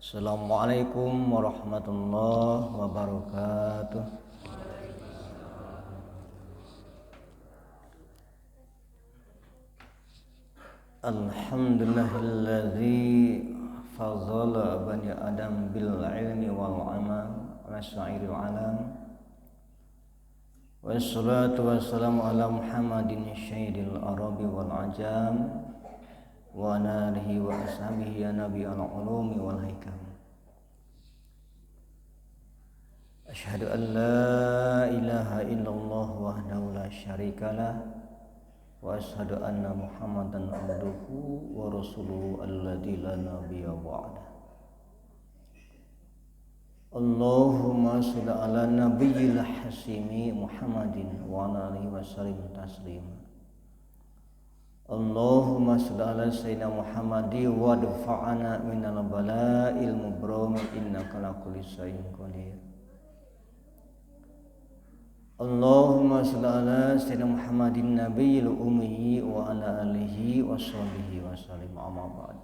Assalamualaikum warahmatullahi wabarakatuh. Alhamdulillahilladzi fadzala bani adam bil ilmi wal amal wa sa'iril alam. Wassalatu wassalamu ala Muhammadin sayyidil arabi wal ajam wa alihi wa ashabihi ya nabiyal ulumi wal hikam. Asyhadu an la ilaha illallah wahdahu la syarikalah wa asyhadu anna Muhammadan abduhu wa rasuluhu alladzi la nabiyya ba'da. Allahumma shalli ala nabiyyil hasimi Muhammadin wa ala alihi wa sallim taslima. Allahumma shalli ala sayyidina Muhammadi wa dfa'ana minal bala'il mubrami innaka ala kulli syai'in qadir. Allahumma shalli ala sayyidina Muhammadin nabiyil ummi wa ala alihi wa sahbihi wa sallim amma ba'd.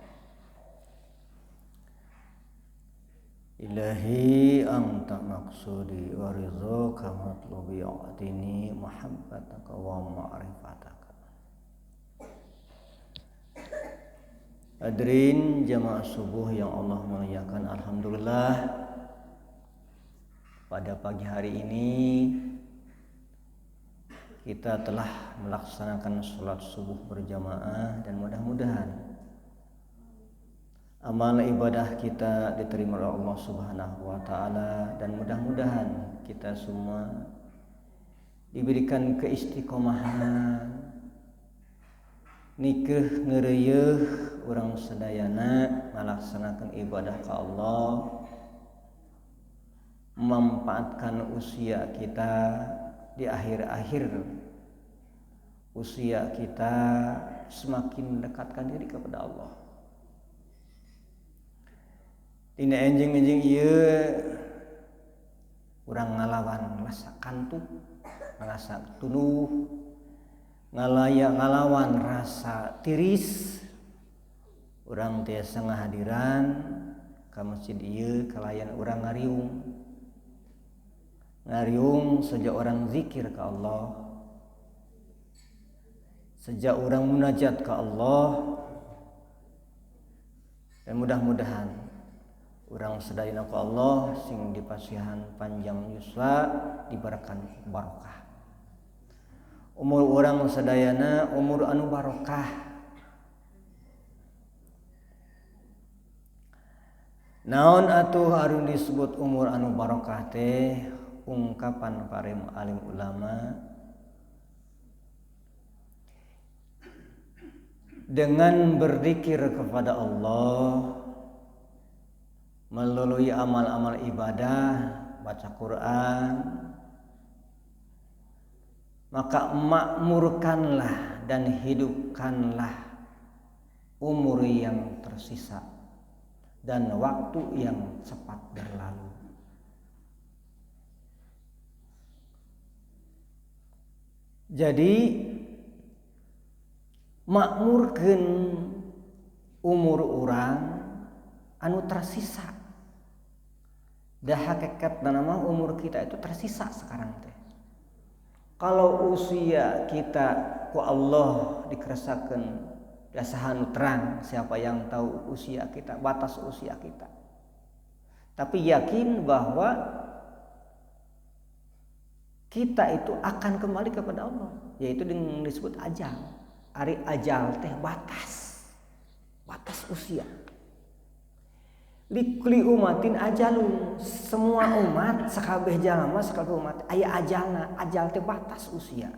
Ilahi anta maqsudi wa ridhaka matlubi atini muhabbataka wa ma'rifataka. Hadirin jamaah subuh yang Allah muliakan, alhamdulillah pada pagi hari ini kita telah melaksanakan sholat subuh berjamaah dan mudah-mudahan amal ibadah kita diterima oleh Allah Subhanahu wa taala dan mudah-mudahan kita semua diberikan keistiqomahan nikah ngeureuh urang sadayana melaksanakan ibadah ke Allah, memanfaatkan usia kita di akhir-akhir usia kita semakin mendekatkan diri kepada Allah. Tina enjing-enjing ieu urang ngalawan rasa kantuk, rasa tunuh, ngalawan rasa tiris. Urang tiasa ngahadiran ka masjid ieu kalayan urang ngariung sejak orang zikir ke Allah, sejak orang munajat ke Allah, dan mudah-mudahan orang sedayana ke Allah sing dipasihan panjang yuswa dibarakan barokah. Umur orang sedayana umur anu barokah. Naon atuh harun disebut umur anu barokah teh? Ungkapan para alim ulama, dengan berzikir kepada Allah melalui amal-amal ibadah, baca Quran, maka makmurkanlah dan hidupkanlah umur yang tersisa dan waktu yang cepat berlalu. Jadi makmurkeun umur orang anu tersisa. Dah hakikat nama umur kita itu tersisa sekarang teh. Kalau usia kita ku Allah dikeresakeun dasahan terang, siapa yang tahu usia kita, batas usia kita. Tapi yakin bahwa kita itu akan kembali kepada Allah, yaitu dengan disebut ajal. Ari ajal teh batas usia. Likuli umatin ajalun, semua umat sakabeh jalma sakabeh umat aya ajalna, ajal teh batas usia.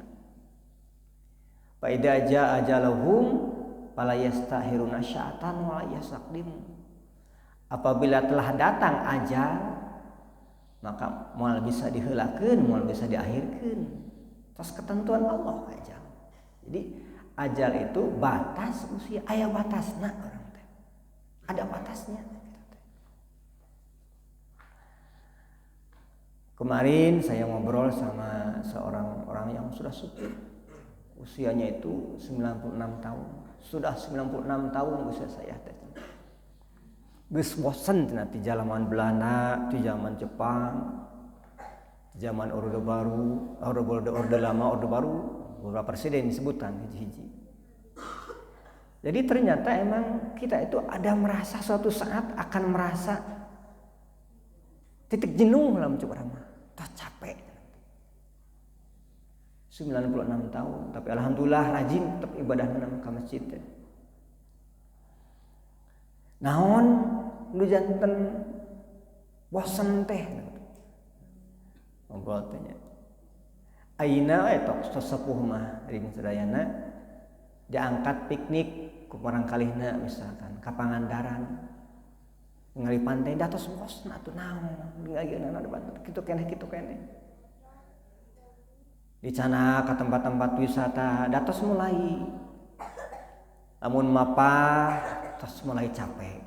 Fa idza jaa ajaluhum fala yastahiruna sya'atan wa la yastaqdimun. Apabila telah datang ajal, maka moal bisa diheulakeun, moal bisa diakhirkeun. Tos ketentuan Allah ajal. Jadi ajal itu batas usia, aya batasna orang teh. Ada batasnya. Kemarin saya ngobrol sama seorang orang yang sudah sepuh. Usianya itu 96 tahun. Sudah 96 tahun usia saya teh. geus bosen nanti zaman Belanda, di zaman Jepang, zaman Orde Baru, Orde Lama, Orde Baru, beberapa presiden disebutkan hiji-hiji. Jadi ternyata emang kita itu ada merasa suatu saat akan merasa titik jenuh lah mencoba ramah, capek. 96 tahun, tapi alhamdulillah rajin tetap ibadah ke masjid. Naon nu janten bosen teh ngobrol teh nya ayeuna eta sesepuh mah ring sadayana diangkat piknik ku barangkalihna misalkan ka Pangandaran ngali pantai datos bosna atuh naon ngayeuna ada kitu keneh di sana ka tempat-tempat wisata datos mulai lamun mapah tos mulai capek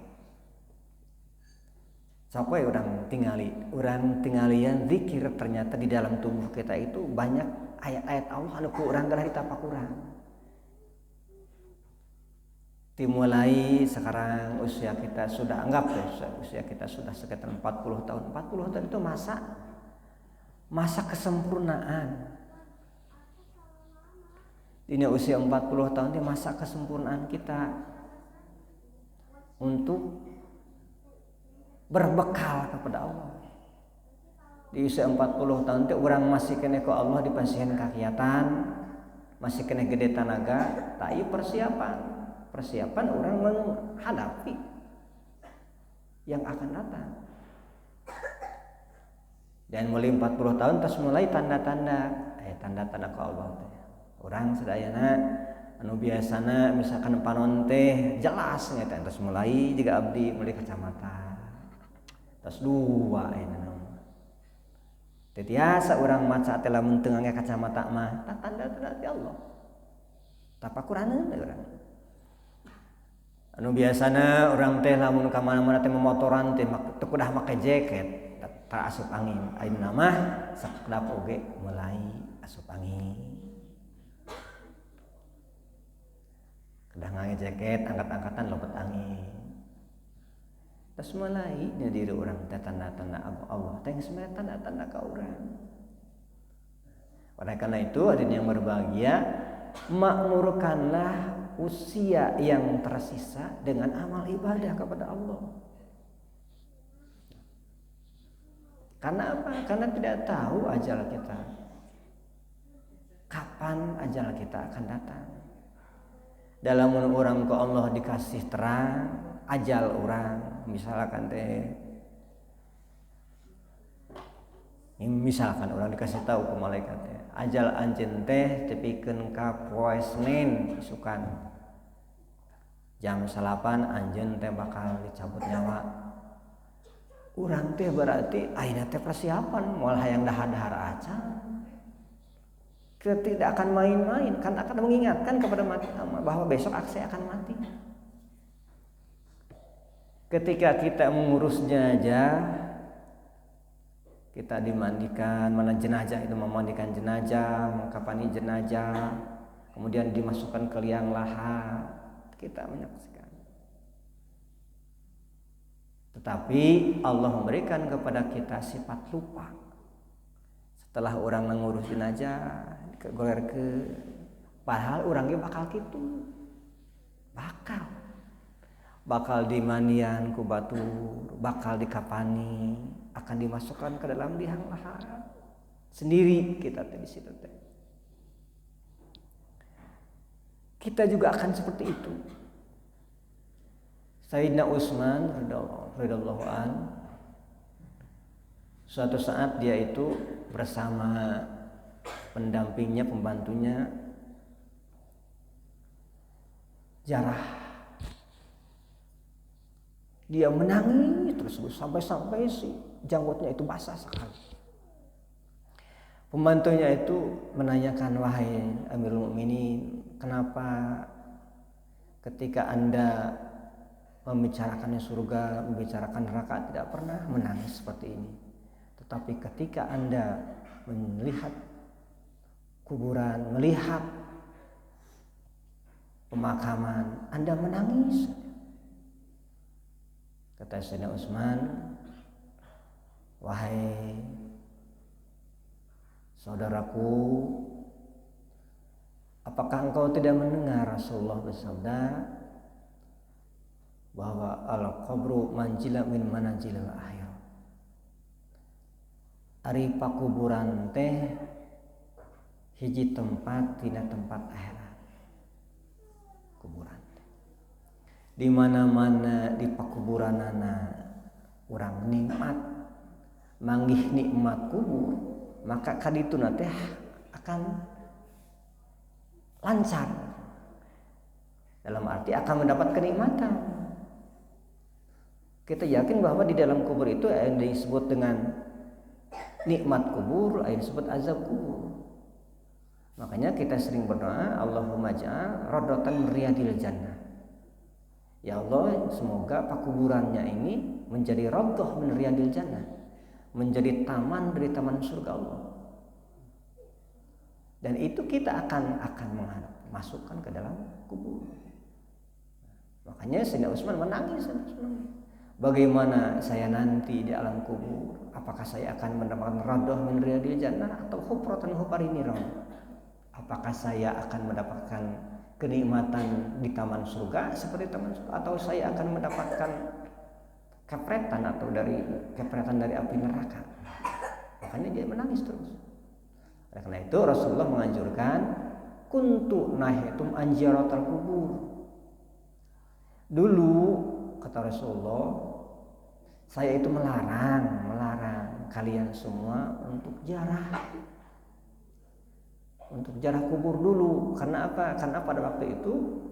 orang tinggalian zikir. Ternyata di dalam tubuh kita itu banyak ayat-ayat Allah anu ku urang gelah ditapak urang. Dimulai sekarang usia kita sudah usia kita sudah sekitar 40 tahun. 40 tahun itu masa kesempurnaan. Ini usia 40 tahun itu masa kesempurnaan kita untuk berbekal kepada Allah. Di usia 40 tahun itu orang masih kena ke Allah dipasiehan kakiatan, masih kena gede tanaga, tak persiapan orang menghadapi yang akan datang. Dan mulai 40 tahun terus mulai tanda-tanda ke Allah. Orang sedayana anu biasana misalkan panon teh jelas nya terus mulai juga abdi mulai kacamata. Terus dua tetiasa orang maca teh lamun teu ngangge kacamata mah tanda-tanda ti Allah. Tapakuranna urang. Anu biasana orang teh lamun ka mana-mana teh memotoran teh teu kudah make jaket, tak asup angin. Ayeuna mah sakedap oge mulai asup angin. Kedah ngangge jaket, angkat-angkatan lopet angin. Terus mulai nya diri orang teh tanda-tanda Allah teh sebenarnya tanda-tanda ka urang. Oleh karena itu hadirin yang berbahagia, makmurkanlah usia yang tersisa dengan amal ibadah kepada Allah. Karena apa? Karena tidak tahu ajal kita. Kapan ajal kita akan datang? Dalam orang ke Allah dikasih terang ajal orang, misalkan orang dikasih tahu ke malaikat teh ajal anjeun teh tepikeun ka poe Senin isukan jam 8 anjeun teh bakal dicabut nyawa. Urang teh berarti ayeuna teh persiapan moal hayang dahar-dahar acan. Tidak akan main-main, kan akan mengingatkan kepada mati bahwa besok saya akan mati. Ketika kita mengurus jenazah, kita dimandikan, mana jenazah itu memandikan jenazah, mengkafani jenazah, kemudian dimasukkan ke liang lahat, kita menyaksikan. Tetapi Allah memberikan kepada kita sifat lupa. Setelah orang mengurus jenazah, goler ke padahal orangnya bakal gitu, bakal dimandian ku batur, bakal dikapani, akan dimasukkan ke dalam liang lahat sendiri kita di situ teh. Kita juga akan seperti itu. Sayyidina Utsman radhiyallahu an, suatu saat dia itu bersama pendampingnya, pembantunya jarah. Dia menangis terus sampai si janggutnya itu basah sekali. Pembantunya itu menanyakan, wahai Amirul Mukminin, kenapa ketika Anda membicarakan surga, membicarakan neraka tidak pernah menangis seperti ini, tetapi ketika Anda melihat kuburan, melihat pemakaman, Anda menangis. Kata Sayyidina Utsman, wahai saudaraku, apakah engkau tidak mendengar Rasulullah bersabda bahwa al-qabru manzila min manazilil akhir. Ari pakuburan teh hiji tempat tina tempat akhirat. Kuburan teh. Di mana-mana di pakuburanana urang nikmat manggih nikmat kubur, maka kadituna teh akan lancar. Dalam arti akan mendapat kenikmatan. Kita yakin bahwa di dalam kubur itu yang disebut dengan nikmat kubur, yang disebut azab kubur. Makanya kita sering berdoa, Allahumma ja'al radatan riyadil jannah. Ya Allah, semoga pakuburannya ini menjadi radhah min riyadil jannah, menjadi taman dari taman surga Allah. Dan itu kita akan masukkan ke dalam kubur. Makanya Sayyidina Utsman menangis. Bagaimana saya nanti di alam kubur? Apakah saya akan mendapatkan radhah min riyadil jannah atau hufratan hufarinirah? Apakah saya akan mendapatkan kenikmatan di taman surga seperti taman surga, atau saya akan mendapatkan kepretan atau kepretan dari api neraka? Makanya dia menangis terus. Karena itu Rasulullah menganjurkan kuntu nahitum anjaratal kubur. Dulu kata Rasulullah, saya itu melarang kalian semua untuk jarah kubur dulu. Karena apa? Karena pada waktu itu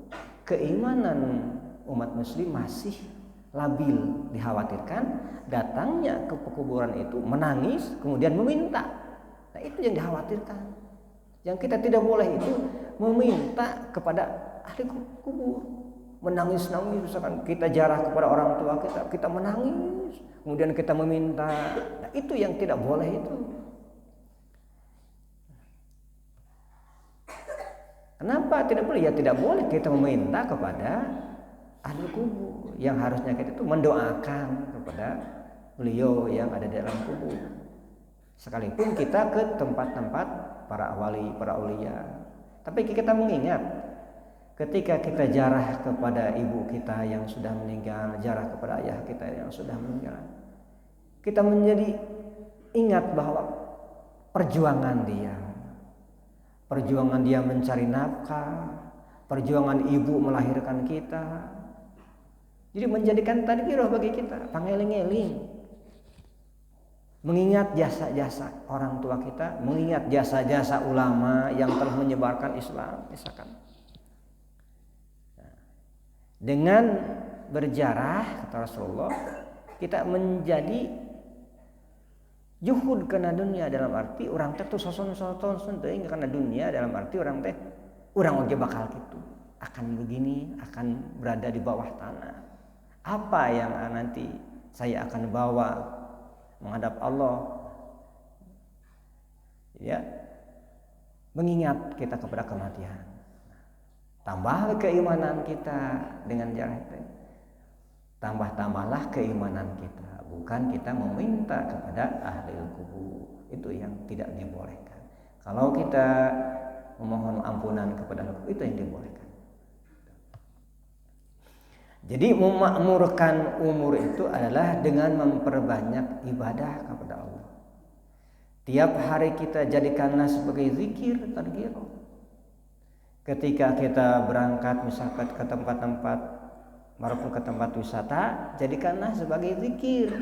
keimanan umat muslim masih labil, dikhawatirkan datangnya ke kuburan itu menangis kemudian meminta. Nah, itu yang dikhawatirkan. Yang kita tidak boleh itu meminta kepada ahli kubur. Menangis-nangis, misalkan kita jarah kepada orang tua kita menangis, kemudian kita meminta. Nah, itu yang tidak boleh itu. Kenapa tidak boleh? Ya tidak boleh kita meminta kepada ahli kubur. Yang harusnya kita itu mendoakan kepada beliau yang ada di dalam kubur. Sekalipun kita ke tempat-tempat para wali, para aulia. Tapi kita mengingat ketika kita jarah kepada ibu kita yang sudah meninggal, jarah kepada ayah kita yang sudah meninggal, kita menjadi ingat bahwa perjuangan dia mencari nafkah, perjuangan ibu melahirkan kita. Jadi menjadikan tadkirah bagi kita, pangeling-eling. Mengingat jasa-jasa orang tua kita, mengingat jasa-jasa ulama yang telah menyebarkan Islam, misalkan. Dengan berjarah, kata Rasulullah, kita menjadi juhud karena dunia, dalam arti orang teh tuh soson teuing karena dunia, dalam arti orang teh urang oge bakal gitu, akan begini, akan berada di bawah tanah. Apa yang nanti saya akan bawa menghadap Allah? Ya, mengingat kita kepada kematian. Tambah keimanan kita dengan jarah itu. Tambahlah keimanan kita. Bukan kita meminta kepada ahli kubur. Itu yang tidak dibolehkan. Kalau kita memohon ampunan kepada ahli kubur, itu yang dibolehkan. Jadi memakmurkan umur itu adalah dengan memperbanyak ibadah kepada Allah. Tiap hari kita jadikanlah sebagai zikir, tadkirah. Ketika kita berangkat misalkan ke tempat-tempat maupun ke tempat wisata, jadikanlah sebagai zikir.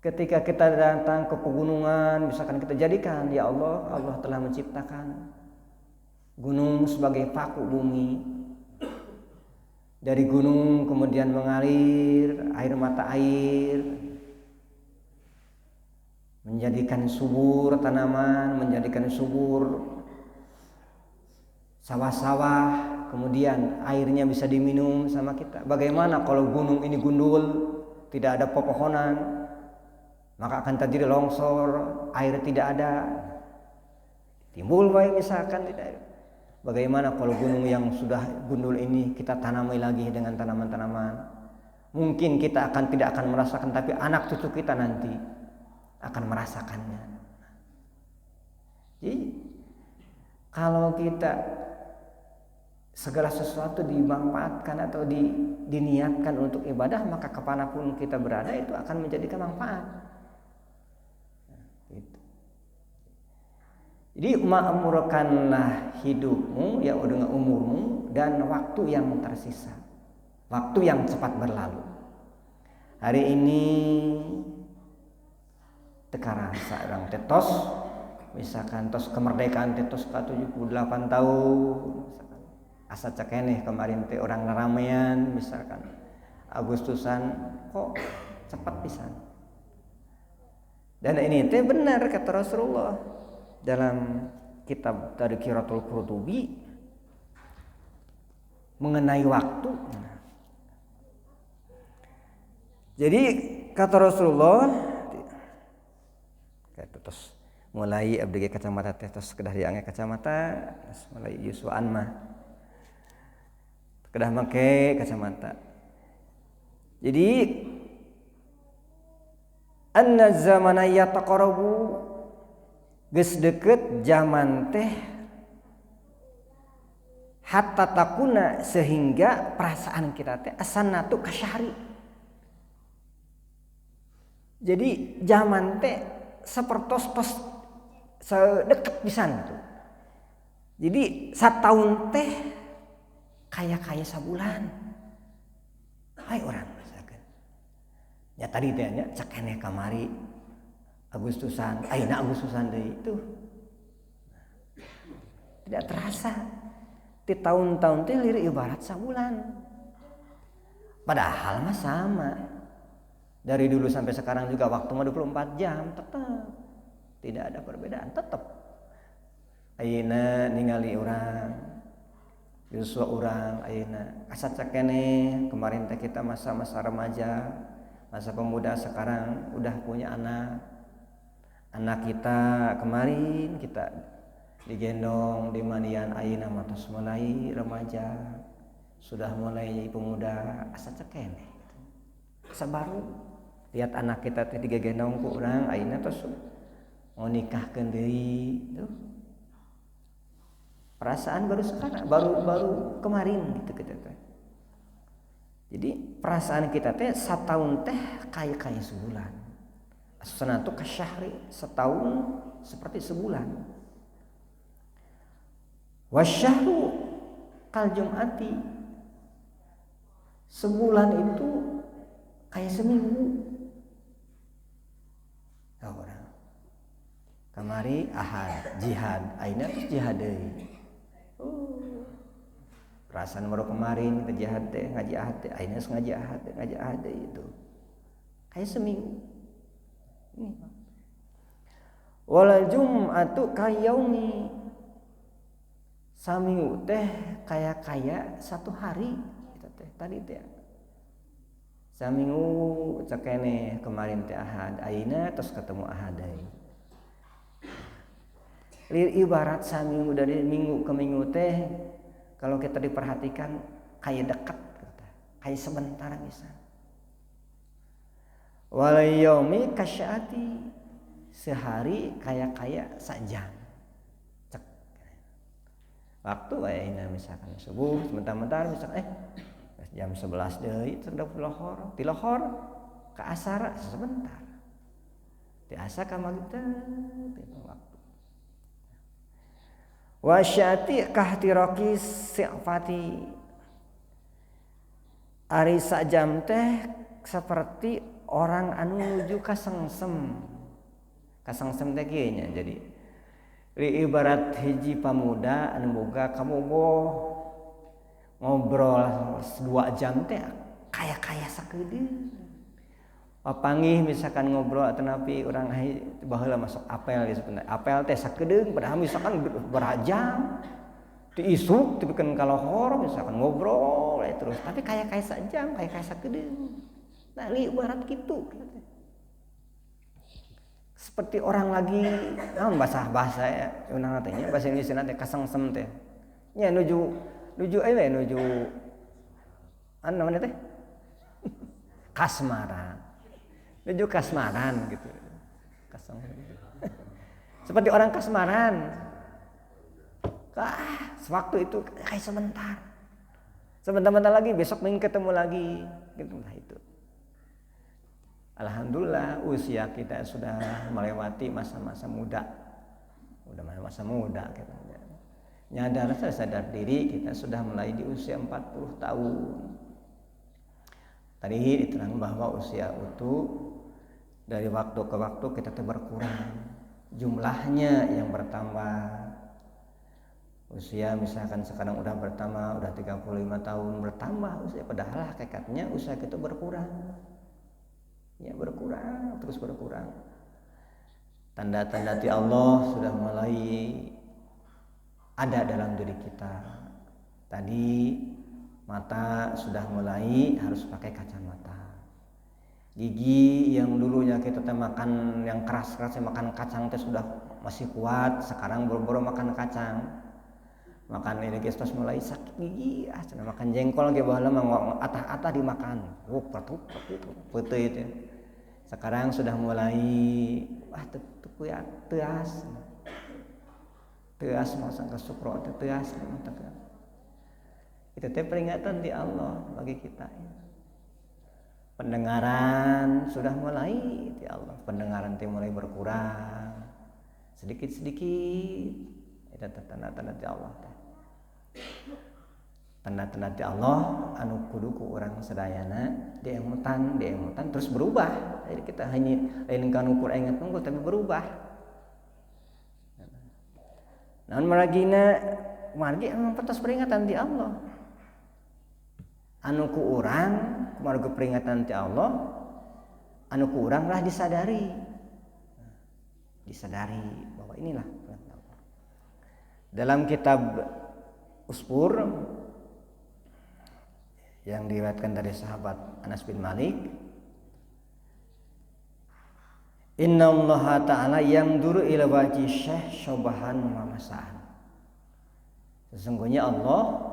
Ketika kita datang ke pegunungan, misalkan kita jadikan, ya Allah, Allah telah menciptakan gunung sebagai paku bumi. Dari gunung kemudian mengalir air mata air, menjadikan subur tanaman, menjadikan subur sawah-sawah, kemudian airnya bisa diminum sama kita. Bagaimana kalau gunung ini gundul, tidak ada pepohonan, maka akan terjadi longsor, air tidak ada, timbul baik misalkan tidak. Bagaimana kalau gunung yang sudah gundul ini kita tanami lagi dengan tanaman-tanaman, Mungkin kita tidak akan merasakan, tapi anak cucu kita nanti akan merasakannya. Jadi kalau kita segala sesuatu dimanfaatkan atau diniatkan untuk ibadah, maka kemanapun kita berada itu akan menjadikan manfaat. Gitu. Jadi makmurkanlah hidupmu ya dengan umurmu dan waktu yang tersisa, waktu yang cepat berlalu. Hari ini sekarang seorang tetos, misalkan tos kemerdekaan tetos ke 78 tahun, misalkan asa cekeneh kemarin teh orang ramean, misalkan Agustusan kok cepat pisan. Dan ini teh benar kata Rasulullah dalam kitab Tadhkiratul Qurtubi mengenai waktu. Jadi kata Rasulullah, terus mulai abdi kacamata teh terus kedah diangge kacamata, terus mulai yuswaan mah kedah make kacamata. Jadi anna zamana yataqarabu, geus deukeut zaman teh hatta takuna, sehingga perasaan kita teh asanatu kasyahri. Jadi zaman teh sapertos sedeket pisan gitu. Jadi satahun teh kaya sabulan. Hai orang misalkan. Ya tadi teh nya cek keneh kamari Agustusan, ayeuna Agustusan deui itu. Tidak terasa. Di tahun-tahun teh lirik ibarat sabulan. Padahal mah sama. Dari dulu sampai sekarang juga waktu mah 24 jam tetap. Tidak ada perbedaan, tetap. Ayeuna ningali urang, yuswa urang ayeuna asa cekene kemarin teh kita masa-masa remaja, masa pemuda, sekarang udah punya anak. Anak kita kemarin kita digendong di mandian ayeuna mah tos mulai remaja, sudah mulai pemuda, asa cekene. Asa baru. Lihat anak kita teh digendong ku urang ayeuna tos mau nikahkeun deui tuh. Perasaan baru sekarang, baru kemarin gitu kita teh. Jadi perasaan kita teh satahun teh kaya sebulan. Sanatu kasyahri, setahun seperti sebulan. Wasyahru kal jum'ati, sebulan itu kayak seminggu. Orang kamari ahad jihad, ayeuna terus jihad deui. Perasaan baru kemarin kita jihad teh, ngaji ahad teh, ayeuna ngaji ahad teh itu. Kayak seminggu. Wal jum'atu kayaumi, saminggu teh kaya satu hari kita teh tadi teh. Saminggu cekene kemarin teh ahad, ayeuna terus ketemu ahad deui. Ibarat saminggu dari minggu ke minggu teh kalau kita diperhatikan kayak dekat, kayak sebentar bisa. Wal yaumi kasyati, sehari kayak sajam. Cek. Waktu ayeuna misalkan subuh sebentar misalkan jam 11 deui teu lohor, ti lohor ka asar sebentar. Ti asa ka maghrib teh waktu. Wasyati kahtiraki sifati, ari sajam teh seperti orang anu nuju kasengsem. Kasengsem teh kieu nya, jadi ibarat hiji pamuda anu boga kabogoh ngobrol 2 jam teh kaya sakedeung. Papanggih misalkan ngobrol atau napi urang baheula masuk apel ya sebenarnya. Apel teh sakedeung padahal misalkan berjam. Ti isuk dipikeun ka lohor misalkan ngobrol terus tapi kaya sajam, kaya sakedeung. Nah, ibarat kitu. Seperti orang lagi naon bahasa ya urang teh nya bahasa Indonesia teh kasengsem teh. Nya nuju anu namanya teh kasmaran. Menuju kasmaran gitu. Seperti orang kasmaran. Sewaktu itu kayak sebentar. Sebentar lagi besok minggu ketemu lagi. Gitulah itu. Alhamdulillah usia kita sudah melewati masa-masa muda. Udah masa muda kita. Sadar diri kita sudah mulai di usia 40 tahun. Tadi diterang bahwa usia itu dari waktu ke waktu kita berkurang. Jumlahnya yang bertambah. Usia misalkan sekarang udah bertambah, udah 35 tahun bertambah usia, padahal hakikatnya usia kita berkurang. Ya berkurang, terus berkurang. Tanda-tanda di Allah sudah mulai ada dalam diri kita. Tadi mata sudah mulai harus pakai kacamata. Gigi yang dulunya kita makan yang keras-keras, makan kacang sudah masih kuat, sekarang boro-boro makan kacang. Makan ini kita mulai sakit gigi, makan jengkol ge baheula mah atah-atah dimakan. Peuteut itu. Sekarang sudah mulai teas masang ke sukro teas itu teh peringatan di Allah bagi kita. Pendengaran sudah mulai di Allah, pendengaran teh mulai berkurang sedikit-sedikit. Itu tanda-tanda di Allah teh. Tanda-tanda di Allah anu kudu ku urang sadayana diemutan terus berubah. Jadi kita hanya lain kan ukur ingat nunggu tapi berubah. Namun margi emang patos peringatan di Allah. Anu ku urang kumarga peringatan ti Allah, anu ku urang lah disadari bahwa inilah peringatan Allah. Dalam kitab Uspur yang diriwayatkan dari sahabat Anas bin Malik, Inna Allah Ta'ala yamduru ila wajhi syekh syobahan mamasaan. Sesungguhnya Allah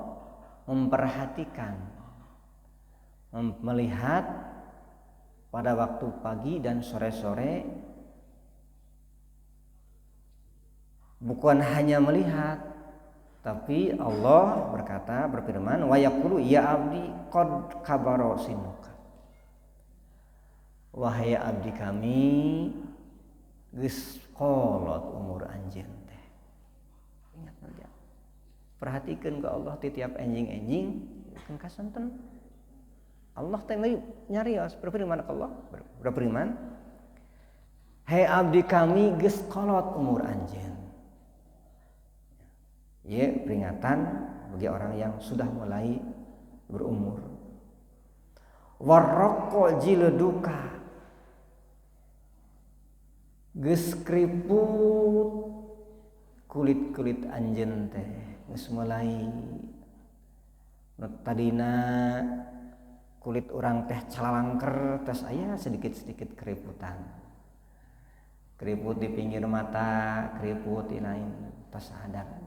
memperhatikan, melihat pada waktu pagi dan sore-sore, bukan hanya melihat, tapi Allah berfirman, wa yaqulu ya abdi qad kabaro sinuka. Wahai abdi kami, geus kolot umur anjeun teh. Ingat aja. Perhatikan ke Allah di tiap enjing-enjing, kan kasanten. Allah teh nyarios berfirman ke Allah, berfirman, hai abdi kami geus kolot umur anjeun. Ya, peringatan bagi orang yang sudah mulai berumur. Warraqqa jilduka, geus kriput kulit-kulit anjeun teh geus mulai tadina kulit urang teh calalangker tos aya sedikit-sedikit keriputan. Keriput di pinggir mata, keriput di lain tos ada.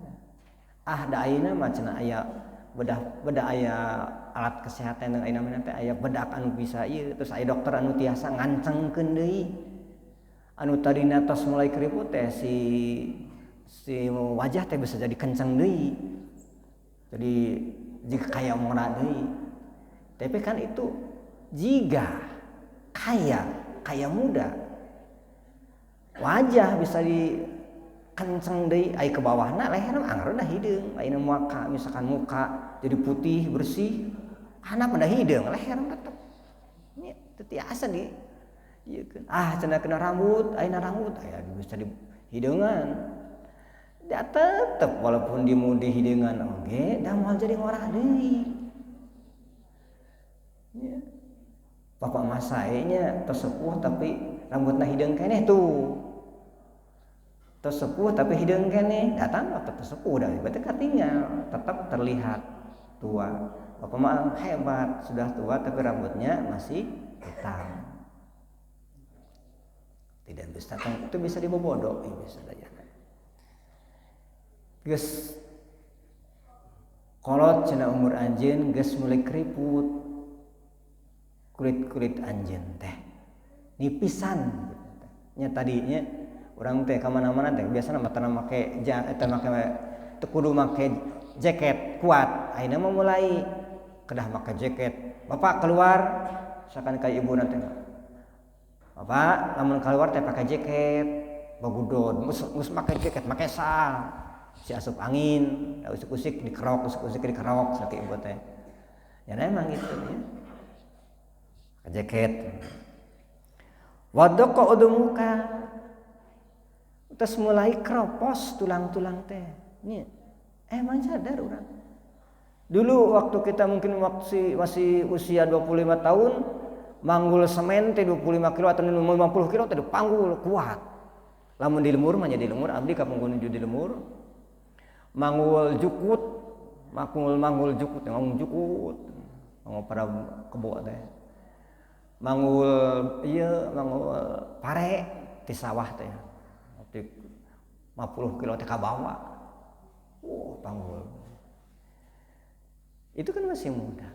Da ayeuna mah cenah aya bedah aya alat kesehatan yang ayeuna teh aya bedak anu bisa ieu, terus aya dokter anu tiasa ngancengkeun deui. Anu tadina tos mulai keriput teh si wajah teh bisa jadi kenceng deui. Jadi jika kaya mona deui. Tapi kan itu jika kaya muda. Wajah bisa di kenceng deui ai ke bawahna leher anggar da hideung, ayeuna muka misalkan muka jadi putih bersih, handap da hideung leher tetep. Nya teu tiasa di ieu keun. Cenah kena rambut, ayeuna rambut aya bisa di hideungan. Da tetep walaupun di mudi hideungan oge da moal jadi ngorah deui. Nya bapak masa nya tos sepuh tapi rambutna hideung keneh tuh. Tos sepuh tapi hideung keneh, datang tetap sepuh dah, berarti katinggal, tetap terlihat tua. Bapak mah hebat, sudah tua tapi rambutnya masih hitam. Tidak bisa, itu bisa dibobodo, bisa saja. Geus kolot cenah umur anjeun geus mulai keriput. kulit anjeun teh nipisan nya tadinya urang teh ka mana-mana teh biasana mah teu make teu kudu make jaket kuat ayeuna mah mulai kedah make jaket bapak keluar misalkan ka ibuna teh bapak lamun keluar teh pakai jaket bagudon geus make jaket make sal si asup angin usik-usik dikerok sakit ibu teh ya emang gitu ya jaket wadoko udumuka terus mulai keropos tulang-tulang teh nya emang sadar orang dulu waktu kita mungkin masih usia 25 tahun manggul semen teh 25 kilo atau 50 kilo teh dipanggul kuat lamun di lemur mah jadi lemur abdi ka panggun di lemur manggul jukut manggul jukut pada kebo teh manggul pare di sawah teh 50 kilo teh ka bawah panggul itu kan masih muda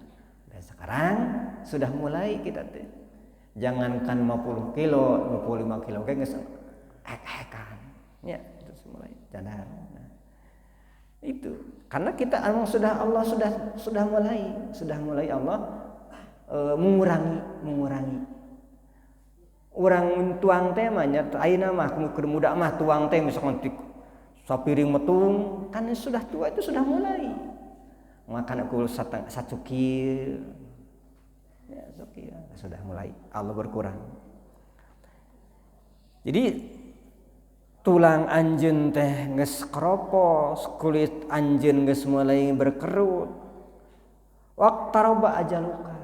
dan sekarang sudah mulai kita teh jangankan 50 kilo 25 kilo kayak geus hek-hekan ya terus mulai cadar itu karena kita Allah sudah mulai Allah mengurangi urang tuang teh mah nya ayeuna mah keur muda mah tuang teh misalkan sapiring metung kan sudah tua itu sudah mulai makan ukul sacukir ya sokir sudah mulai Allah berkurang jadi tulang anjeun teh geus keropos kulit anjeun geus mulai berkerut waqtaraba ajaluka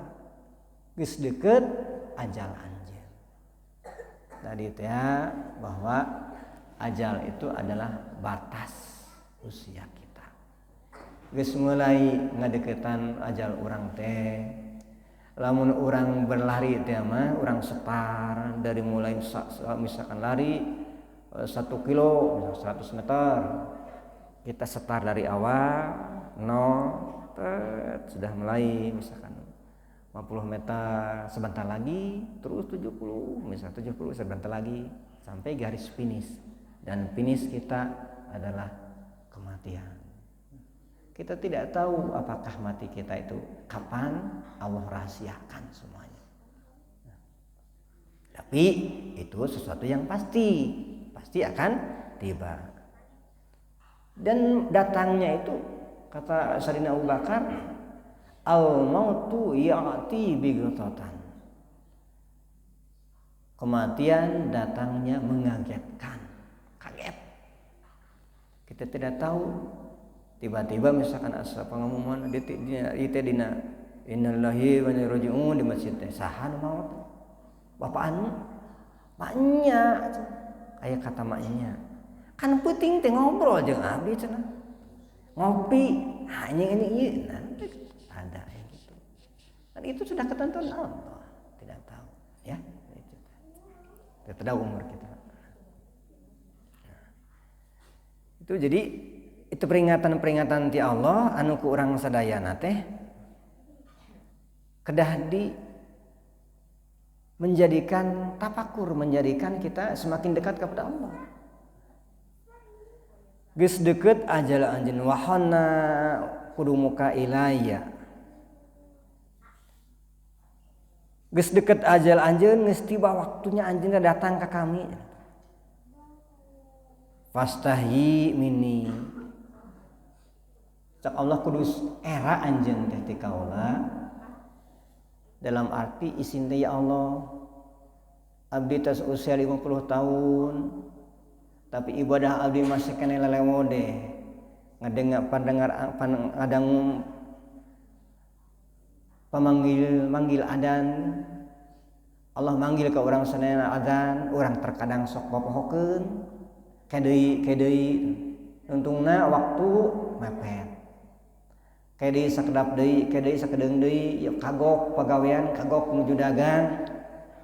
geus deukeut ajal anjeun tadi teh bahwa ajal itu adalah batas usia kita geus mulai ngadeukeutan ajal urang teh lamun urang berlari teh mah urang setar dari mulai misalkan lari 1 kilo 100 meter kita setar dari awal 0 sudah mulai misalkan 50 meter sebentar lagi terus 70 misalkan 70 sebentar lagi sampai garis finish dan finish kita adalah kematian kita tidak tahu apakah mati kita itu kapan Allah rahasiakan semuanya tapi itu sesuatu yang pasti akan tiba dan datangnya itu kata Sayyidina Abu Bakar al mautu ya'ti bightatan kematian datangnya mengagetkan kaget kita tidak tahu tiba-tiba misalkan asa pengumuman di dina innalillahi wa inna ilaihi raji'un di masjid teh saha nu maot bapaan maknya aya kata maknya kan penting teh ngobrol jeung abdi cenah ngopi hanya ini ieu ada yang gitu kan itu sudah ketentuan Allah tidak tahu ya itu tidak tahu umur kita itu jadi itu peringatan ti Allah anu ku urang sadayana teh kedah di menjadikan tafakur menjadikan kita semakin dekat kepada Allah geus deukeut ajal anjeun wahana kudu muka ilayya geus deukeut ajal anjeun geus tiba waktunya anjeun datang ka kami fastahi minni cak Allah kudu era anjeun teh ti kaula dalam arti isin teh ya Allah abdi tos usia 50 tahun tapi ibadah abdi masih kene lelewode ngadang manggil adan Allah manggil ke orang sanena adzan orang terkadang sok popohokeun kedeui untungna waktu mepet kedeui sakedap deui kedeui sakedeung deui ya kagok pagawean kagok menuju dagang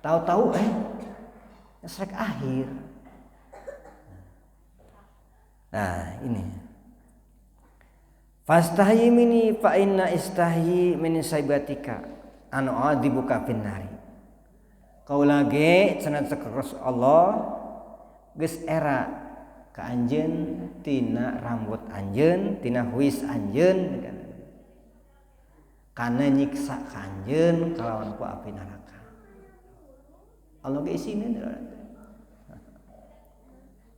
tahu-tahu srek akhir nah ini fastahi minni fa inna istahi min saibatika anu dibuka finnari. Kaula ge cenah sakeros Allah geus era ka anjeun tina rambut anjeun, tina huis anjeun kana nyiksa ka anjeun kalawan ku api neraka. Allah ge isine.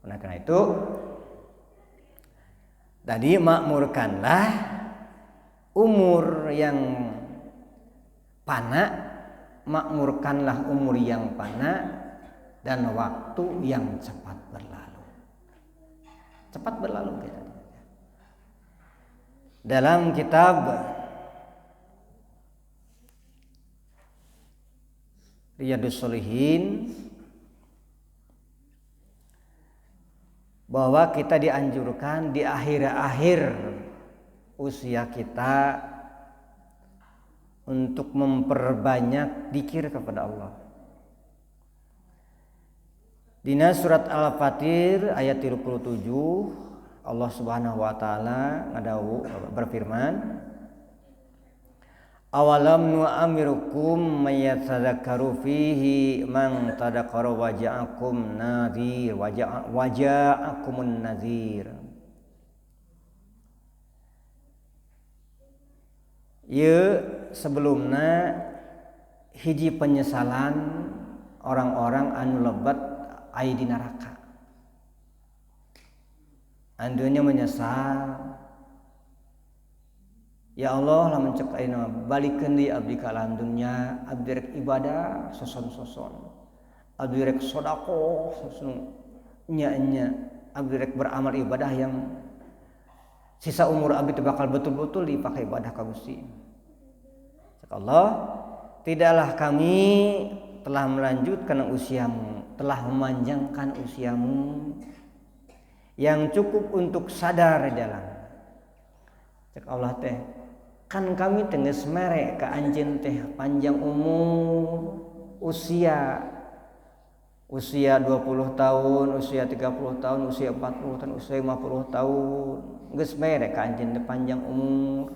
Oleh karena itu tadi makmurkanlah umur yang pana, makmurkanlah umur yang pana dan waktu yang cepat berlalu. Cepat berlalu kita. Dalam kitab Riyadhus Shalihin bahwa kita dianjurkan di akhir-akhir usia kita untuk memperbanyak dzikir kepada Allah. Dina surat Al-Fatir ayat 37 Allah Subhanahu wa taala ngadawu berfirman, awalam nu'amirukum mayyatadzakkaru fihi man tadakkara waja'akum nadhir waja'akumun nadhir. Ye sebelumna hiji penyesalan orang-orang anu lebat aya di neraka. Andunya menyesal, ya Allah lamun cek ayeuna balikeun deui abdi ka alam dunya, abdi rek ibadah soson-soson, abdi rek sedekah soson nya-nya, abdi rek beramal ibadah yang sisa umur abdi teh bakal betul-betul dipakai ibadah ka Gusti. Cek Allah, tidaklah kami telah melanjutkan usiamu, telah memanjangkan usiamu yang cukup untuk sadar jalan. Cek Allah teh, kan kami teu geus mere ka anjeun teh panjang umur, usia 20 tahun, usia 30 tahun, usia 40 tahun, usia 50 tahun, geus mere ka anjeun teh panjang umur.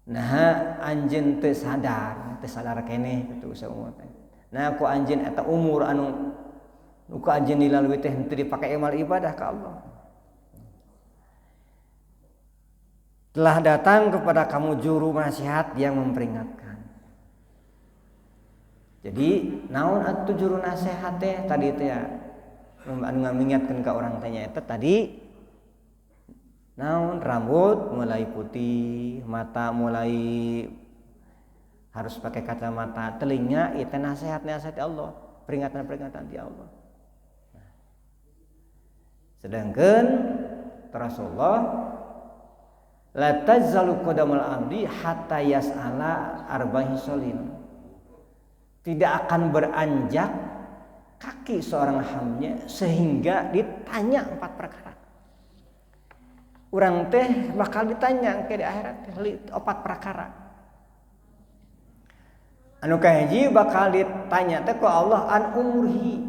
Nah anjeun teu sadar keneh kitu usia umur teh. Nah ku anjeun eta umur anu ku anjeun dilalui teh henteu dipake amal ibadah ka Allah. Telah datang kepada kamu juru nasihat yang memperingatkan. Jadi naon atuh juru nasihat teh tadi teh ya anu ngamingatkeun ka urang teh nya eta tadi naon rambut mulai putih, mata mulai harus pakai kacamata, telinga itu nasihat-nasihat Allah, peringatan-peringatan di Allah. Sedangkan Rasulullah la tazzalu qadamul abdi hatta yas'ala arba'i sholin. Tidak akan beranjak kaki seorang hamba sehingga ditanya 4 perkara. Urang teh bakal ditanya ke di akhirat 4 perkara. Anu kahiji bakal ditanya teh ku Allah an umurhi.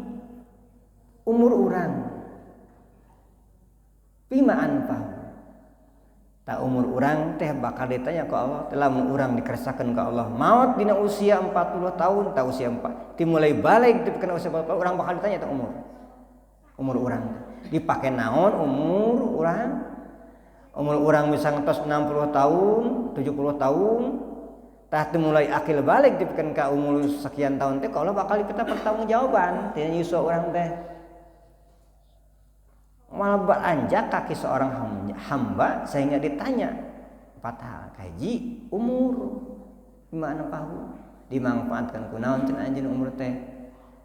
Umur urang. Bima anfa. Ta umur urang teh bakal ditanya ku Allah, telah urang dikeresakeun ka Allah. Maut dina usia 40 tahun, ta usia 4. Dimulai balik dipikeun usia 40 urang bakal ditanya teh umur. Umur urang. Dipake naon umur urang? Umur urang bisa ngetos 60 tahun, 70 tahun. Tah teu mulai akil balik dipikeun ka umur sekian tahun teh, Allah bakal dipeta pertanggungjawaban tina nyusul urang teh. Malah beranjak kaki seorang hamba sehingga ditanya 4 hal. Kahiji umur, gimana pahu dimanfaatkan kunaon cenah anjeun umur teh.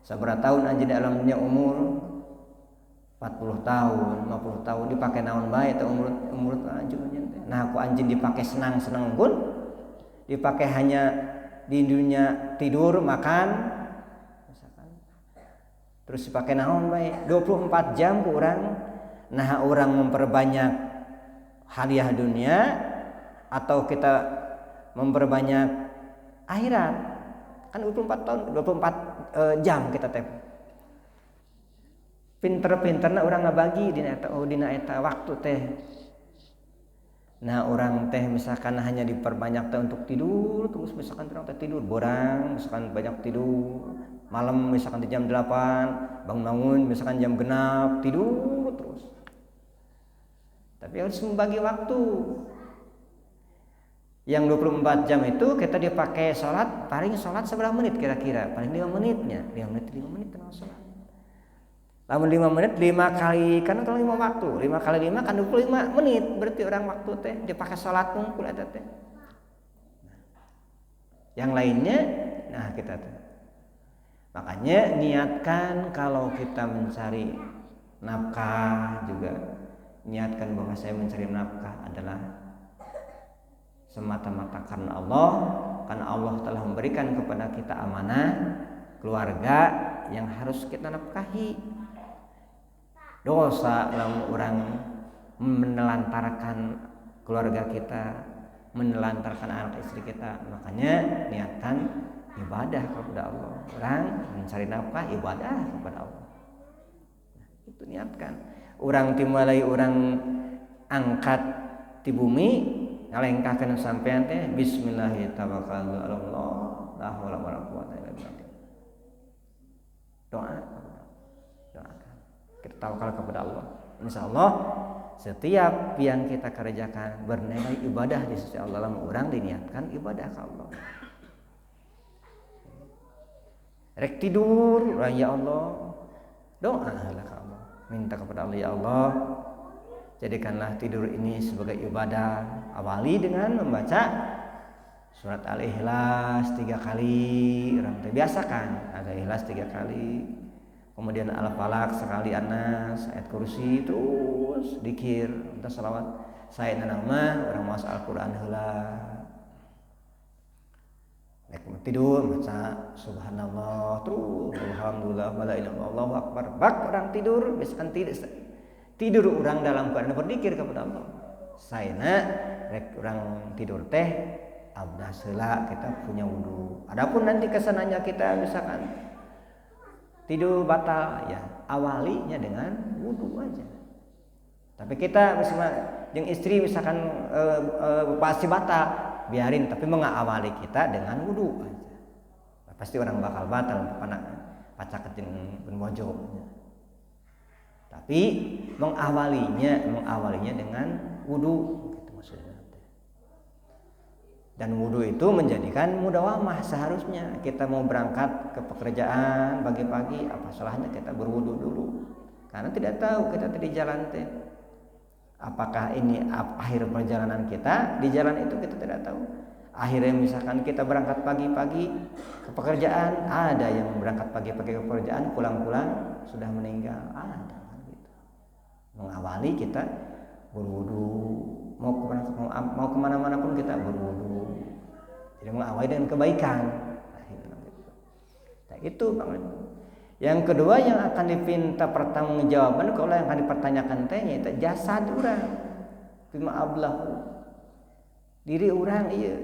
Sabaraha tahun anjeun di alam dunya umur 40 tahun, 50 tahun dipakai naon bae teh umur anjeun teh. Nah aku anjeun dipakai senang-senang pun, dipakai hanya di dunia tidur, makan misalkan. Terus dipakai naon bae 24 jam ku urang. Nah orang memperbanyak hadiah dunia atau kita memperbanyak akhirat. Kan 24 tahun, 24 jam kita teh. Pinter-pinterna orang ngabagi dina eta waktu teh. Nah orang teh misalkan hanya diperbanyak teh untuk tidur terus, misalkan orang teh tidur borang, misalkan banyak tidur malam, misalkan di jam 8 bangun-bangun misalkan jam genap tidur terus. Tapi harus membagi waktu. Yang 24 jam itu kita dipakai sholat, paling sholat seberapa menit kira-kira? Paling 5 menitnya, 5 menit kenal sholat. Lamun 5 menit 5 kali, kan kalau 5 waktu, 5 kali 5 kan 25 menit, berarti orang waktu teh dipakai sholat ngumpul eta teh. Yang lainnya, nah kita teh. Makanya niatkan kalau kita mencari nafkah juga, niatkan bahwa saya mencari nafkah adalah semata-mata karena Allah telah memberikan kepada kita amanah keluarga yang harus kita nafkahi. Dosa kalau orang menelantarkan keluarga kita, menelantarkan anak istri kita, makanya niatkan ibadah kepada Allah. Orang mencari nafkah ibadah kepada Allah. Nah, itu niatkan. Orang timbalai orang angkat di bumi, ngalengkahkeun sampean teh bismillahirrahmanirrahim. Allah, la haula wala quwwata illa billah. Doa. Kita tawakal kepada Allah. Insya Allah setiap yang kita kerjakan bernilai ibadah di sisi Allah. Dalam orang diniatkan ibadah ke Allah. Rek tidur, ya Allah, doa lah ke Allah. Minta kepada Allah, ya Allah, jadikanlah tidur ini sebagai ibadah. Awali dengan membaca surat Al-Ikhlas 3 kali. Orang terbiasakan Al-Ikhlas 3 kali. Kemudian Al-Falaq sekali, Anas, ayat kursi, terus dikir, entah salawat. Saya nama orang mas Al-Quran heula. Nek tidur baca subhanallah terus, alhamdulillah, wala ilaha illallah, Allahu akbar. Bak orang tidur, misalkan tidur orang dalam keadaan berzikir kepada Allah. Saena rek orang tidur teh abdah heula kita punya wudu. Adapun nanti kesananya kita misalkan tidur batal, ya awalinya dengan wudu aja. Tapi kita misalnya yang istri misalkan pasti batal, biarin, tapi mengawali kita dengan wudu aja. Pasti orang bakal batal anak pacakeun benbojo. Tapi mengawalinya dengan wudu gitu maksudnya. Dan wudu itu menjadikan mudawamah. Seharusnya kita mau berangkat ke pekerjaan pagi-pagi, apa salahnya kita berwudu dulu, karena tidak tahu kita di jalan teh apakah ini akhir perjalanan kita. Di jalan itu kita tidak tahu. Akhirnya misalkan kita berangkat pagi-pagi ke pekerjaan, ada yang berangkat pagi-pagi ke pekerjaan, pulang-pulang sudah meninggal, ada gitu. Mengawali kita berwudu, mau kemana-mana pun kita berwudu. Jadi mengawali dengan kebaikan. Nah, itu banget. Yang kedua yang akan dipinta pertanggungjawaban kalau yang akan dipertanyakan teh itu jasad urang. Bima ablahu. Diri urang ieu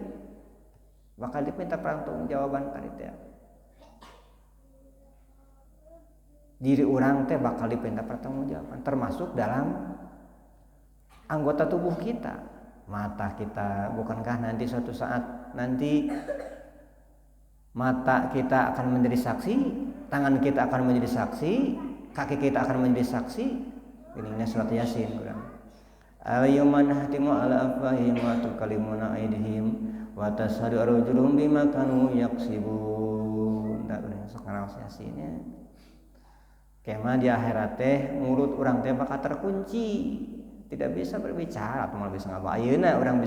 bakal dipinta pertanggungjawaban tadi teh. Diri urang teh bakal dipinta pertanggungjawaban termasuk dalam anggota tubuh kita. Mata kita, bukankah nanti suatu saat nanti mata kita akan menjadi saksi, tangan kita akan menjadi saksi, kaki kita akan menjadi saksi. Ini surat Yasin kurang. Al-yawma nahtimu ala afwahihim wa tukallimuna aydihim wa tashhadu arjuluhum bima kanu yaksibun. Da urang sok ngaraos Yasinnya. Kema di akhirat teh mulut urang teh bakal terkunci. Tidak bisa berbicara atau malah bisa ngapa ayeuna orang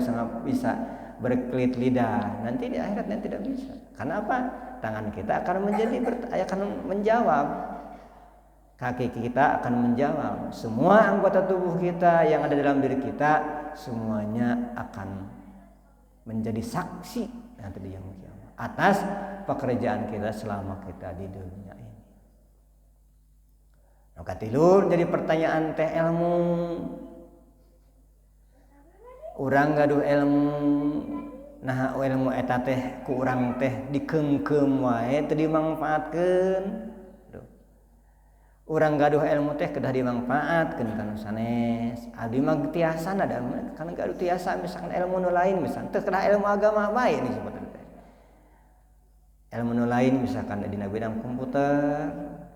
bisa berkelit lidah, nanti di akhirat nanti tidak bisa. Karena apa? Tangan kita akan menjawab, kaki kita akan menjawab, semua anggota tubuh kita yang ada dalam diri kita semuanya akan menjadi saksi nanti di yaumul kiamat atas pekerjaan kita selama kita di dunia ini. Maka tidur jadi pertanyaan teh ilmu. Urang gaduh ilmu, nah ilmu eta teh ku urang teh dikeungkeum wae teu dimanfaatkeun. Urang gaduh ilmu teh kedah dimanfaatkeun kana sanes. Abdi mah tiasa ada kana gaduh tiasa misalkan ilmu nu lain misalkan teu kedah ilmu agama bae nih sebetulnya teh. Ilmu nu lain misalkan dina bidang komputer,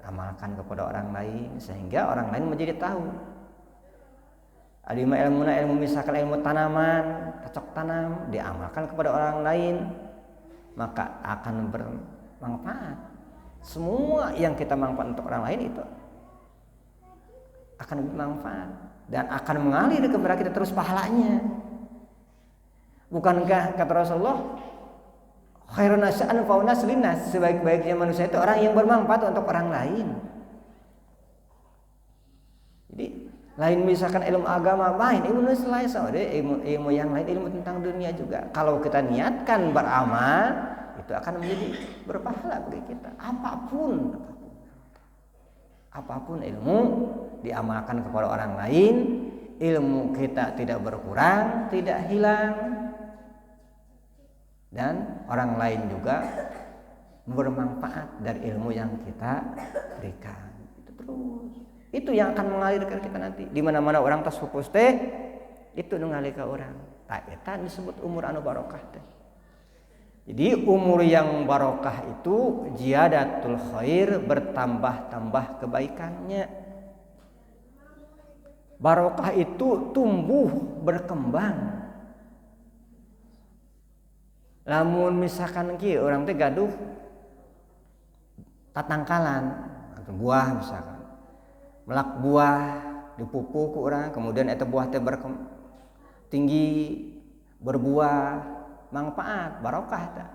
amalkan kepada orang lain sehingga orang lain menjadi tahu. Abdi mah ilmu misalkan ilmu tanaman, cocok tanam diamalkan kepada orang lain maka akan bermanfaat. Semua yang kita manfaat untuk orang lain itu akan bermanfaat dan akan mengalir kepada kita terus pahalanya. Bukankah kata Rasulullah, khairun nas anfa'un nas linnas, sebaik-baiknya manusia itu orang yang bermanfaat untuk orang lain. Jadi lain misalkan ilmu agama lain, ilmu selain ilmu yang lain, ilmu tentang dunia juga. Kalau kita niatkan beramal itu akan menjadi berpahala bagi kita. Apapun ilmu diamalkan kepada orang lain, ilmu kita tidak berkurang, tidak hilang, dan orang lain juga bermanfaat dari ilmu yang kita berikan. Itu terus. Itu yang akan mengalirkan kita nanti. Di mana-mana orang tas fokus teh, itu ngalih ke orang. Tak eta disebut umur anu barokah teh. Jadi umur yang barokah itu ziyadatul khair, bertambah-tambah kebaikannya. Barokah itu tumbuh berkembang. Lamun misalkan kieu orang teh gaduh tatangkalan atau buah misalkan. Melak buah dipupuk ku urang kemudian eta buah teh tinggi berbuah manfaat barokah tah.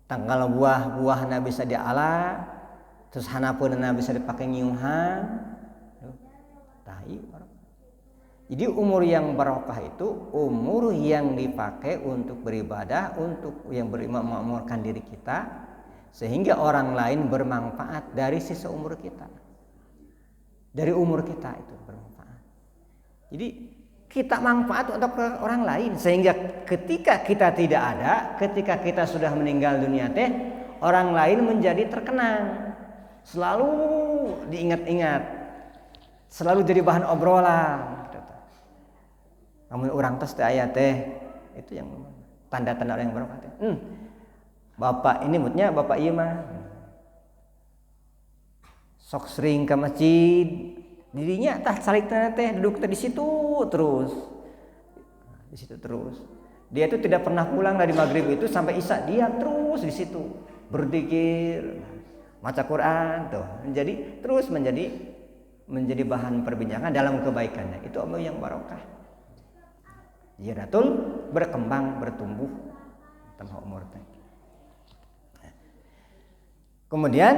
Tanggal buah-buahna bisa diala terus hanapeunna bisa dipakai nyiuhan. Tah ieu barokah. Jadi umur yang barokah itu umur yang dipakai untuk beribadah, untuk yang memakmurkan diri kita sehingga orang lain bermanfaat dari sisa umur kita. Dari umur kita itu bermanfaat. Jadi kita manfaat untuk orang lain sehingga ketika kita tidak ada, ketika kita sudah meninggal dunia teh, orang lain menjadi terkenang, selalu diingat-ingat, selalu jadi bahan obrolan. Namun orang tes teh aya teh itu yang tanda-tanda orang yang barokah teh. Bapak ini mutnya bapak ieu mah sok sering ke masjid. Dirinya tah salikna teh duduk teh di situ terus. Di situ terus. Dia itu tidak pernah pulang dari maghrib itu sampai isya, dia terus di situ berzikir, baca Quran tuh. Menjadi bahan perbincangan dalam kebaikannya. Itu umur yang barokah. Ziyadatul berkembang, bertumbuh tambah umur teh. Kemudian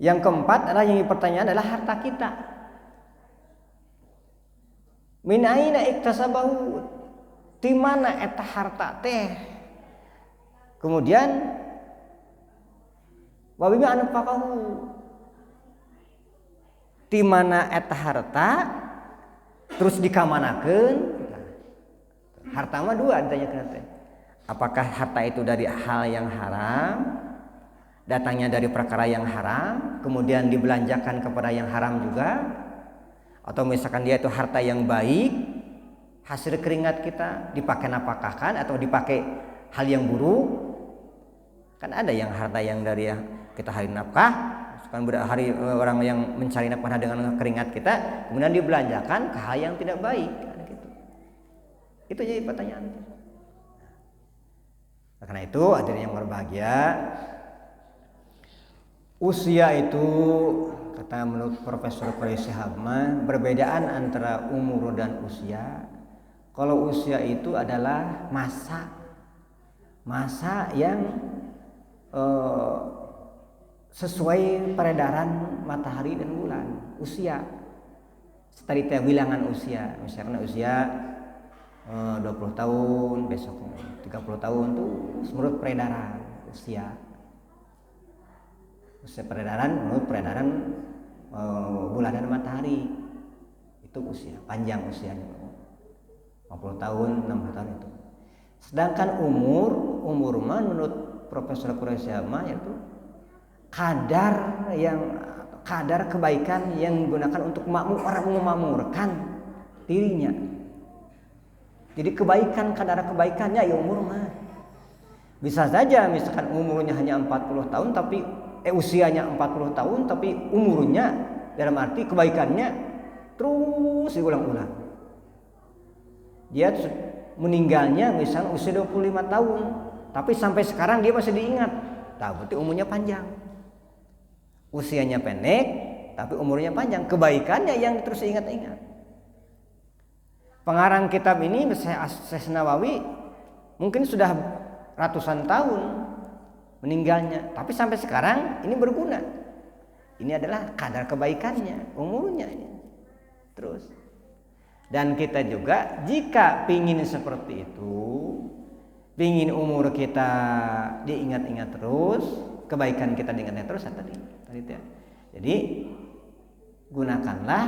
yang keempat adalah yang pertanyaan adalah harta kita. Min aina iktasabahu? Di mana eta harta teh? Kemudian wa bima anfaqahu? Di mana eta harta? Terus dikamanakeun? Harta mah dua ditanyakeun teh. Apakah harta itu dari hal yang haram? Datangnya dari perkara yang haram, kemudian dibelanjakan kepada yang haram juga, atau misalkan dia itu harta yang baik, hasil keringat kita dipakai napakahkan atau dipakai hal yang buruk. Kan ada yang harta yang dari kita hari nafkah, kan hari orang yang mencari nafkah dengan keringat kita, kemudian dibelanjakan ke hal yang tidak baik. Itu jadi pertanyaan. Karena itu hadirin yang berbahagia, usia itu kata menurut Profesor Quraisy Shihab perbedaan antara umur dan usia. Kalau usia itu adalah masa yang sesuai peredaran matahari dan bulan. Usia tadi teh bilangan usia, misalnya usia 20 tahun, besok 30 tahun tuh menurut peredaran usia. Usia peredaran menurut peredaran bulan dan matahari itu usia panjang usianya 50 tahun 60 tahun itu. Sedangkan umur menurut Profesor Quraisy Shihab itu kadar kebaikan yang digunakan untuk orang memakmurkan dirinya. Jadi kadar kebaikannya ya umur mah. Bisa saja misalkan umurnya hanya 40 tahun tapi usianya 40 tahun tapi umurnya dalam arti kebaikannya terus diulang-ulang. Dia meninggalnya misalnya usia 25 tahun tapi sampai sekarang dia masih diingat. Berarti umurnya panjang. Usianya pendek tapi umurnya panjang, kebaikannya yang terus ingat-ingat. Pengarang kitab ini Syekh Nawawi mungkin sudah ratusan tahun meninggalnya, tapi sampai sekarang ini berguna. Ini adalah kadar kebaikannya, umurnya ini. Terus. Dan kita juga jika pingin seperti itu, pingin umur kita diingat-ingat terus, kebaikan kita diingat-ingat terus tadi ya. Jadi gunakanlah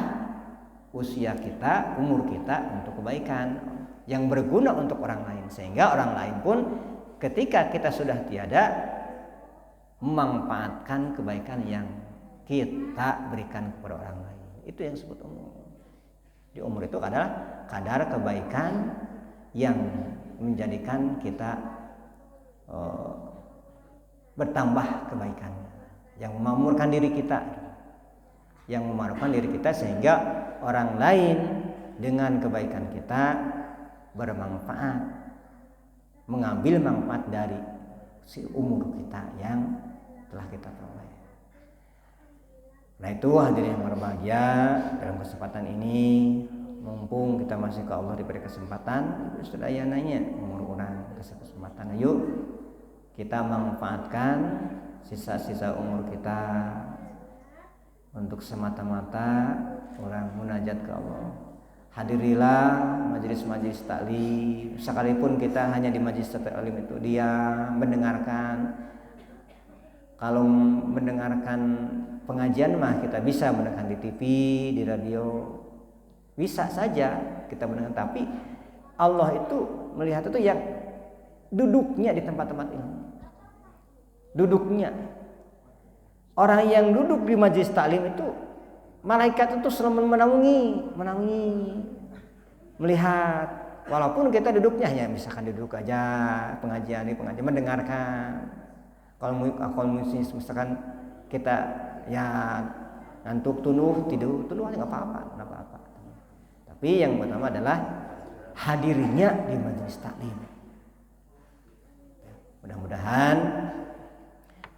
usia kita, umur kita untuk kebaikan yang berguna untuk orang lain, sehingga orang lain pun ketika kita sudah tiada memanfaatkan kebaikan yang kita berikan kepada orang lain. Itu yang disebut umur. Di umur itu adalah kadar kebaikan yang menjadikan kita bertambah kebaikannya, yang memakmurkan diri kita, sehingga orang lain dengan kebaikan kita bermanfaat, mengambil manfaat dari si umur kita yang telah kita peroleh. Nah itu hadirin yang berbahagia, dalam kesempatan ini mumpung kita masih ke Allah diberi kesempatan, sudah ya nanya umur orang kesempatan, ayo kita manfaatkan sisa-sisa umur kita untuk semata-mata orang munajat ke Allah. Hadirilah majelis-majelis taklim, sekalipun kita hanya di majelis taklim itu dia mendengarkan. Kalau mendengarkan pengajian mah kita bisa mendengarkan di TV, di radio, bisa saja kita mendengar. Tapi Allah itu melihat itu yang duduknya di tempat-tempat ilmu, duduknya. Orang yang duduk di majelis taklim itu, malaikat itu selalu menaungi, melihat. Walaupun kita duduknya hanya misalkan duduk aja pengajian mendengarkan. Kalau misalkan kita ya ngantuk tidur nggak apa-apa. Tapi yang pertama adalah hadirnya di majelis taklim. Mudah-mudahan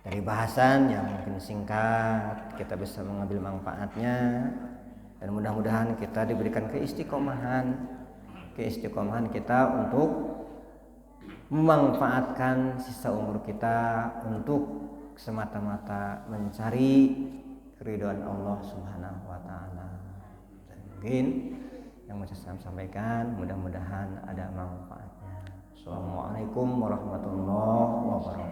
dari bahasan yang mungkin singkat kita bisa mengambil manfaatnya, dan mudah-mudahan kita diberikan keistiqomahan kita untuk memanfaatkan sisa umur kita untuk semata-mata mencari keridhaan Allah Subhanahu wa taala. Dan mungkin yang mau saya sampaikan mudah-mudahan ada manfaatnya. Assalamualaikum warahmatullahi wabarakatuh.